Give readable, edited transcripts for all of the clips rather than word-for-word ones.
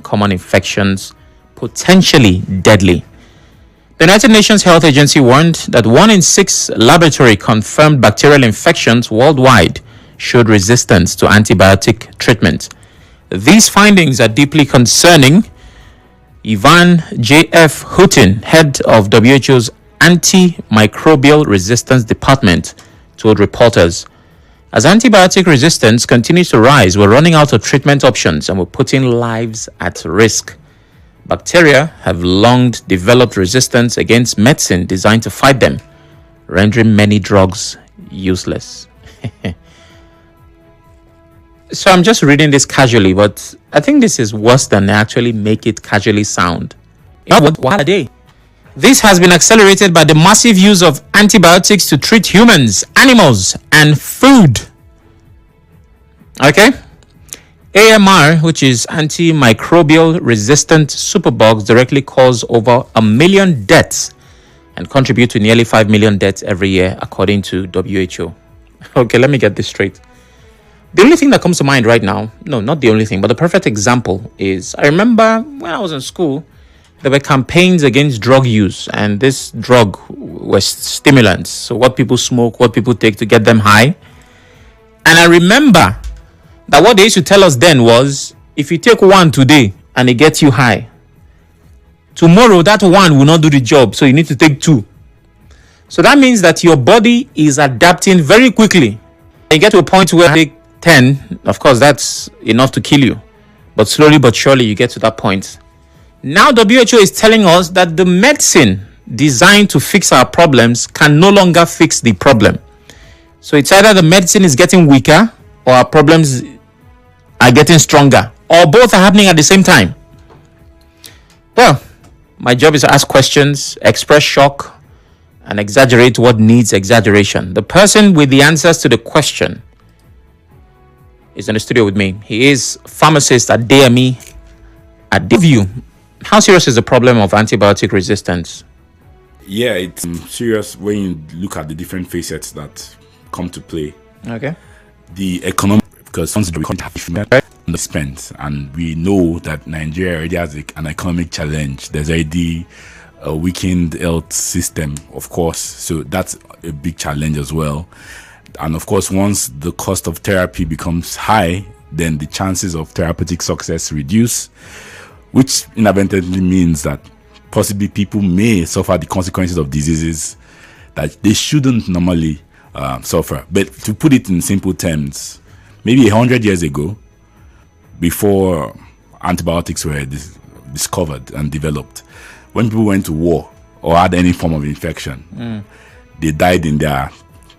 common infections, potentially deadly. The United Nations Health Agency warned that 1 in 6 laboratory-confirmed bacterial infections worldwide showed resistance to antibiotic treatment. These findings are deeply concerning. Ivan J.F. Houghton, head of WHO's Antimicrobial Resistance Department, told reporters, as antibiotic resistance continues to rise, we're running out of treatment options and we're putting lives at risk. Bacteria have long developed resistance against medicine designed to fight them, rendering many drugs useless. So I'm just reading this casually, but I think this is worse than they actually make it casually sound. What a day. This has been accelerated by the massive use of antibiotics to treat humans, animals, and food. Okay? AMR, which is antimicrobial resistant superbugs, directly cause over 1 million deaths and contribute to nearly 5 million deaths every year, according to WHO. Okay, let me get this straight. The only thing that comes to mind right now, no, not the only thing, but the perfect example is, I remember when I was in school, there were campaigns against drug use, and this drug was stimulants. So what people smoke, what people take to get them high. And I remember that what they used to tell us then was, if you take one today and it gets you high, tomorrow that one will not do the job, so you need to take 2. So that means that your body is adapting very quickly. You get to a point where you take 10, of course that's enough to kill you. But slowly but surely you get to that point. Now WHO is telling us that the medicine designed to fix our problems can no longer fix the problem. So it's either the medicine is getting weaker or our problems are getting stronger, or both are happening at the same time. Well, my job is to ask questions, express shock, and exaggerate what needs exaggeration. The person with the answers to the question is in the studio with me. He is pharmacist Adeyemi. Adewunmi. How serious is the problem of antibiotic resistance? Yeah, it's serious when you look at the different facets that come to play. Okay. The economic, because once we can't have spent, and we know that Nigeria already has an economic challenge. There's already a weakened health system, of course, so that's a big challenge as well. And of course, once the cost of therapy becomes high, then the chances of therapeutic success reduce, which inadvertently means that possibly people may suffer the consequences of diseases that they shouldn't normally suffer. But to put it in simple terms, maybe 100 years ago, before antibiotics were discovered and developed, when people went to war or had any form of infection, they died in their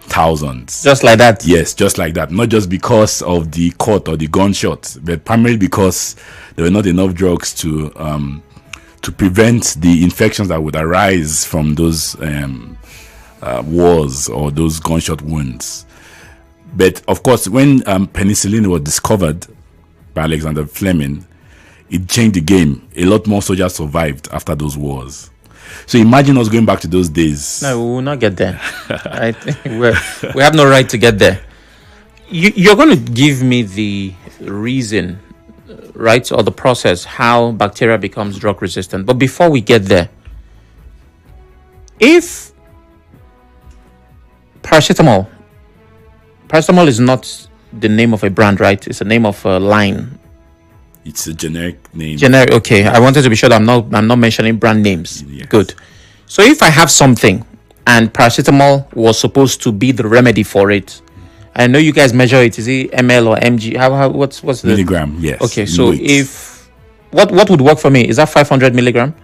thousands. Just like that? Yes, just like that. Not just because of the cut or the gunshot, but primarily because there were not enough drugs to prevent the infections that would arise from those wars or those gunshot wounds. But of course, when penicillin was discovered by Alexander Fleming, it changed the game. A lot more soldiers survived after those wars. So imagine us going back to those days. No, we will not get there. I think we have no right to get there. You're going to give me the reason, right, or the process how bacteria becomes drug resistant. But before we get there, if paracetamol is not the name of a brand, right? It's the name of a line. It's a generic name. Generic, okay. I wanted to be sure that I'm not mentioning brand names. Yes. Good. So if I have something and paracetamol was supposed to be the remedy for it, I know you guys measure it. Is it ml or mg? What's the milligram? Yes. Okay. So if what would work for me? Is that 500 milligram?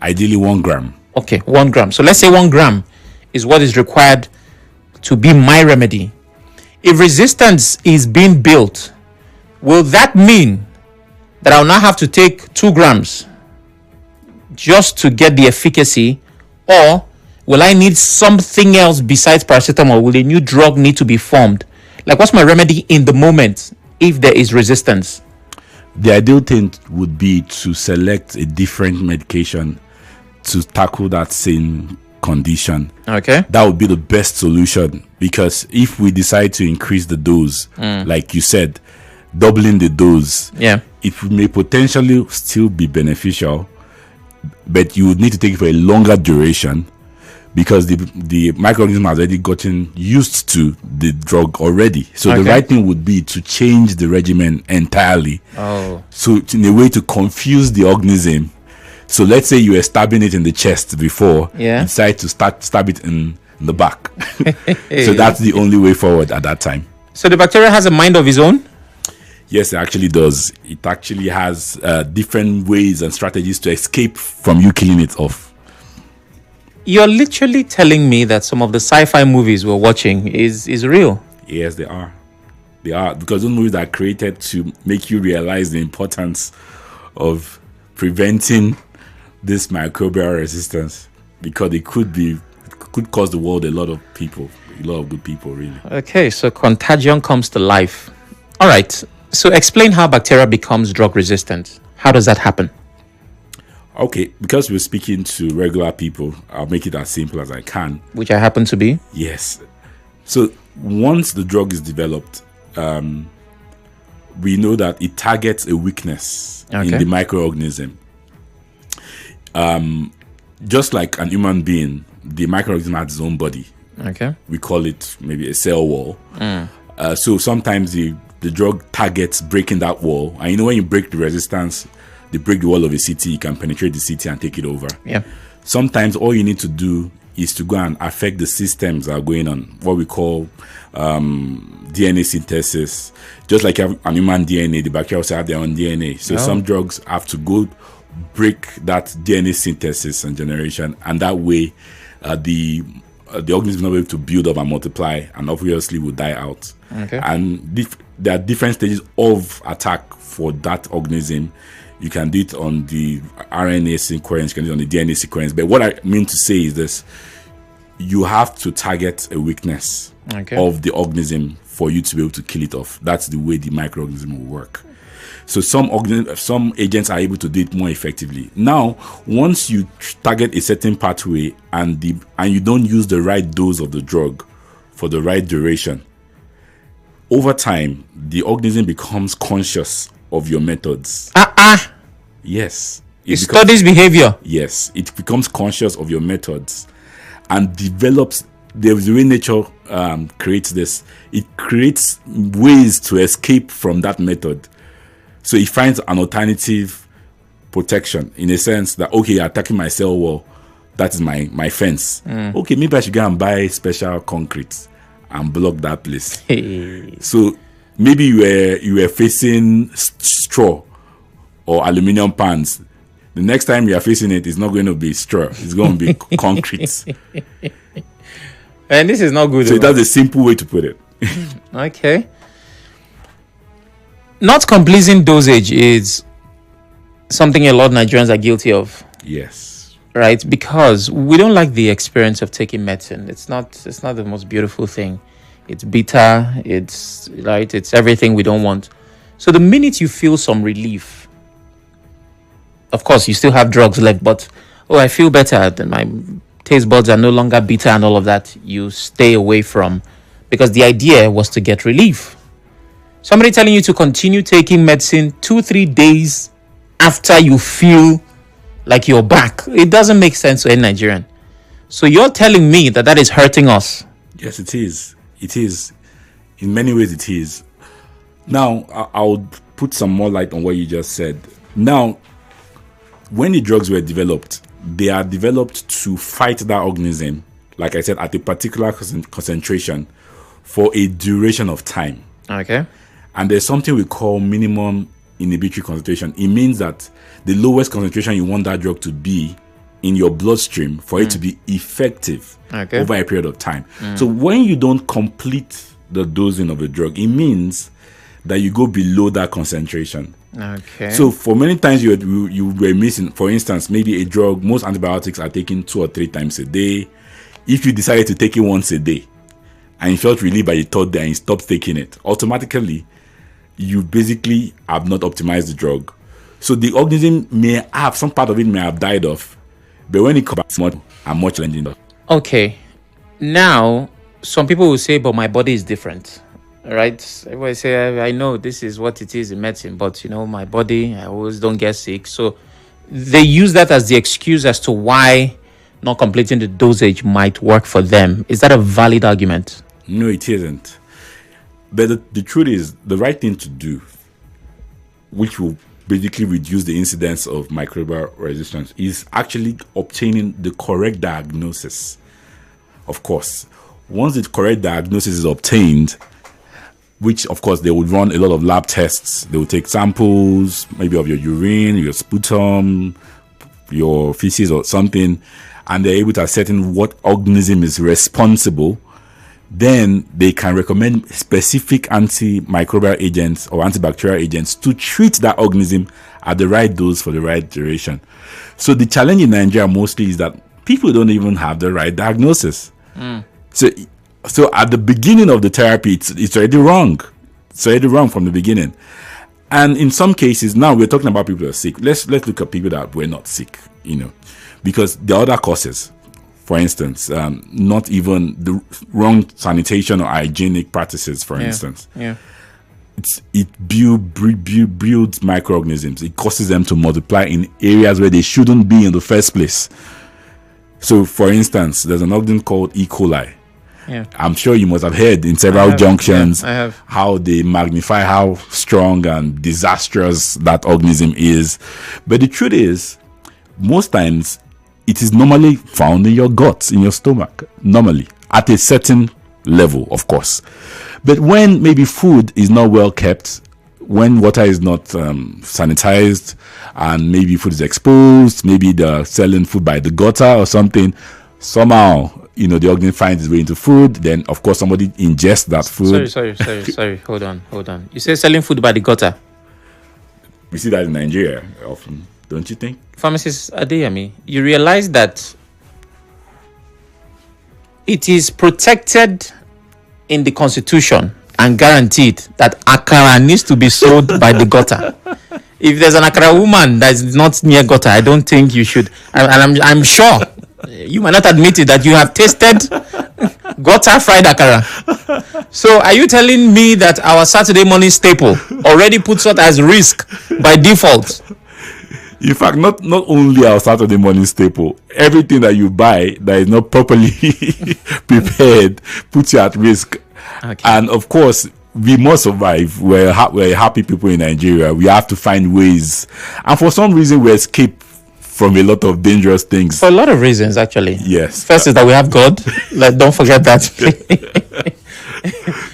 Ideally 1 gram. Okay, 1 gram. So let's say 1 gram is what is required to be my remedy. If resistance is being built, will that mean that I'll now have to take 2 grams just to get the efficacy, or will I need something else besides paracetamol? Will a new drug need to be formed? Like, what's my remedy in the moment if there is resistance? The ideal thing would be to select a different medication to tackle that same condition. Okay. That would be the best solution, because if we decide to increase the dose, like you said, doubling the dose, it may potentially still be beneficial, but you would need to take it for a longer duration because the microorganism has already gotten used to the drug already. So the right thing would be to change the regimen entirely. So in a way to confuse the organism. So let's say you were stabbing it in the chest before, you decide to stab it in the back. So that's the only way forward at that time. So the bacteria has a mind of its own? Yes, it actually does. It actually has different ways and strategies to escape from you killing it off. You're literally telling me that some of the sci-fi movies we're watching is real? Yes, they are. They are, because those movies are created to make you realize the importance of preventing this microbial resistance, because it could cause the world a lot of good people, really. Okay, so contagion comes to life. All right, so explain how bacteria becomes drug resistant. How does that happen? Okay, because we're speaking to regular people, I'll make it as simple as I can. Which I happen to be? Yes. So once the drug is developed, we know that it targets a weakness in the microorganism. Just like an human being, the microorganism has its own body. Okay. We call it maybe a cell wall. So sometimes the drug targets breaking that wall. And when you break the resistance, they break the wall of a city, you can penetrate the city and take it over. Yeah. Sometimes all you need to do is to go and affect the systems that are going on, what we call DNA synthesis. Just like you have an human DNA, the bacteria also have their own DNA. So some drugs have to go break that DNA synthesis and generation, and that way the organism is not able to build up and multiply, and obviously will die out. And there are different stages of attack for that organism. You can do it on the RNA sequence, you can do it on the DNA sequence. But what I mean to say is this: you have to target a weakness of the organism for you to be able to kill it off. That's the way the microorganism will work. So some agents are able to do it more effectively. Now, once you target a certain pathway and you don't use the right dose of the drug for the right duration, over time the organism becomes conscious of your methods. Yes. It studies behavior. Yes. It becomes conscious of your methods and develops. The way nature creates this, it creates ways to escape from that method. So it finds an alternative protection, in a sense that, okay, you're attacking my cell wall. That is my fence. Okay, maybe I should go and buy special concrete and block that place. So maybe you were facing straw or aluminum pans. The next time you are facing it, it's not going to be straw. It's going to be concrete. And this is not good. So that's a simple way to put it. Okay. Not completing dosage is something a lot of Nigerians are guilty of. Yes. Right? Because we don't like the experience of taking medicine. It's not the most beautiful thing. It's bitter. It's everything we don't want. So the minute you feel some relief, of course, you still have drugs left, but I feel better. My taste buds are no longer bitter and all of that. You stay away from, because the idea was to get relief. Somebody telling you to continue taking medicine 2-3 days after you feel like you're back. It doesn't make sense to any Nigerian. So you're telling me that is hurting us? Yes, it is. It is. In many ways, it is. Now, I'll put some more light on what you just said. Now, when the drugs were developed, they are developed to fight that organism, like I said, at a particular concentration for a duration of time. Okay. And there's something we call minimum inhibitory concentration. It means that the lowest concentration you want that drug to be in your bloodstream for it to be effective over a period of time. So when you don't complete the dosing of the drug, it means that you go below that concentration. Okay. So for many times you were missing, for instance, maybe a drug, most antibiotics are taken 2 or 3 times a day. If you decided to take it once a day and you felt relieved by the 3rd day and you stopped taking it, automatically you basically have not optimized the drug. So the organism may have, some part of it may have died off, but when it comes back, much challenging. Okay. Now, some people will say, but my body is different. right? Everybody say, I know this is what it is in medicine, but my body, I always don't get sick. So they use that as the excuse as to why not completing the dosage might work for them. Is that a valid argument? No, it isn't. But the truth is, the right thing to do, which will basically reduce the incidence of microbial resistance, is actually obtaining the correct diagnosis. Of course, once the correct diagnosis is obtained, which of course they would run a lot of lab tests. They will take samples, maybe of your urine, your sputum, your feces or something, and they're able to ascertain what organism is responsible. Then they can recommend specific antimicrobial agents or antibacterial agents to treat that organism at the right dose for the right duration. So the challenge in Nigeria mostly is that people don't even have the right diagnosis. So at the beginning of the therapy, it's already wrong. It's already wrong from the beginning. And in some cases, now we're talking about people that are sick. Let's look at people that were not sick, because the other causes, for instance, not even the wrong sanitation or hygienic practices, for instance. Yeah. It builds microorganisms. It causes them to multiply in areas where they shouldn't be in the first place. So, for instance, there's an organism called E. coli. Yeah. I'm sure you must have heard in several junctions how they magnify how strong and disastrous that organism is. But the truth is, most times, it is normally found in your guts, in your stomach, normally, at a certain level, of course. But when maybe food is not well kept, when water is not sanitized, and maybe food is exposed, maybe they're selling food by the gutter or something, somehow, the organism finds its way into food, then, of course, somebody ingests that food. Sorry. Hold on. You say selling food by the gutter. We see that in Nigeria often, don't you think? Pharmacist Adeyemi, you realize that it is protected in the Constitution and guaranteed that akara needs to be sold by the gutter. If there's an akara woman that is not near gutter, I don't think you should. And I'm sure you might not admit it that you have tasted gutter fried akara. So are you telling me that our Saturday morning staple already puts us at risk by default? In fact, not only our Saturday morning staple, everything that you buy that is not properly prepared puts you at risk. Okay. And of course, we must survive. We're happy people in Nigeria. We have to find ways. And for some reason, we escape from a lot of dangerous things. For a lot of reasons, actually. Yes. First is that we have God. Don't forget that.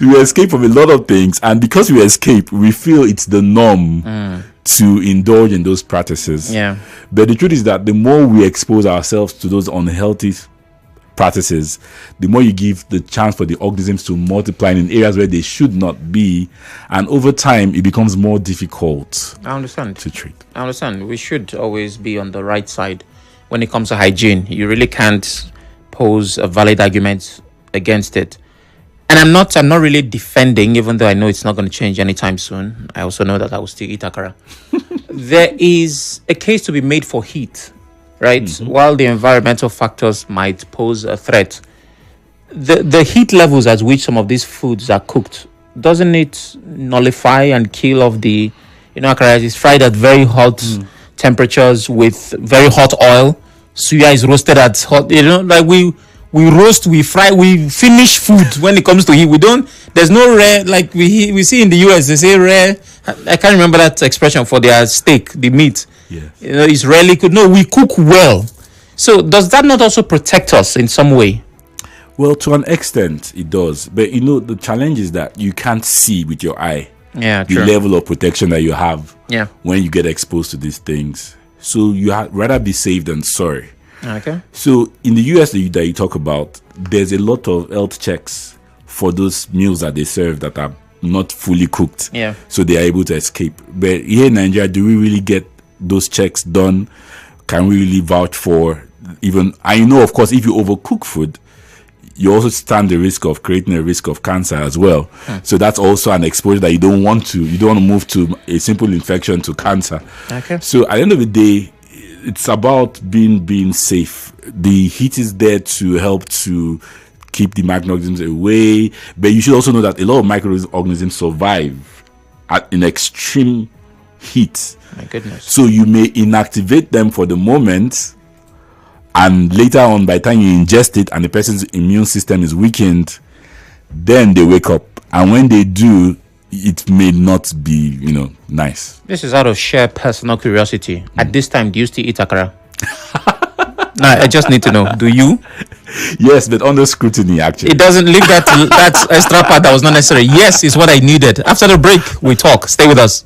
We escape from a lot of things. And because we escape, we feel it's the norm to indulge in those practices. Yeah. But the truth is that the more we expose ourselves to those unhealthy practices, the more you give the chance for the organisms to multiply in areas where they should not be, and over time it becomes more difficult. I understand. To treat. I understand. We should always be on the right side when it comes to hygiene. You really can't pose a valid argument against it. And I'm not really defending, even though I know it's not going to change anytime soon. I also know that I will still eat akara. There is a case to be made for heat, right? Mm-hmm. While the environmental factors might pose a threat, the heat levels at which some of these foods are cooked, doesn't it nullify and kill off the, akara is fried at very hot temperatures with very hot oil. Suya is roasted at hot, like we roast, we fry, we finish food when it comes to heat. There's no rare, like we see in the US, they say rare. I can't remember that expression for their steak, the meat. Yes. It's rarely cooked. No, we cook well. So does that not also protect us in some way? Well, to an extent, it does. But the challenge is that you can't see with your eye the level of protection that you have when you get exposed to these things. So you rather be safe than sorry. Okay. So in the US that you talk about, there's a lot of health checks for those meals that they serve that are not fully cooked. Yeah. So they are able to escape. But here in Nigeria, do we really get those checks done? Can we really vouch for even? I know, of course, if you overcook food, you also stand the risk of creating a risk of cancer as well. So that's also an exposure that you don't want to move to a simple infection to cancer. Okay. So at the end of the day, it's about being safe. The heat is there to help to keep the microorganisms away. But you should also know that a lot of microorganisms survive in extreme heat. My goodness. So you may inactivate them for the moment, and later on, by the time you ingest it and the person's immune system is weakened, then they wake up. And when they do, it may not be, nice. This is out of sheer personal curiosity. At this time, do you still eat akara? No, I just need to know. Do you? Yes, but under scrutiny, actually. It doesn't leave that extra part that was not necessary. Yes, is what I needed. After the break, we talk. Stay with us.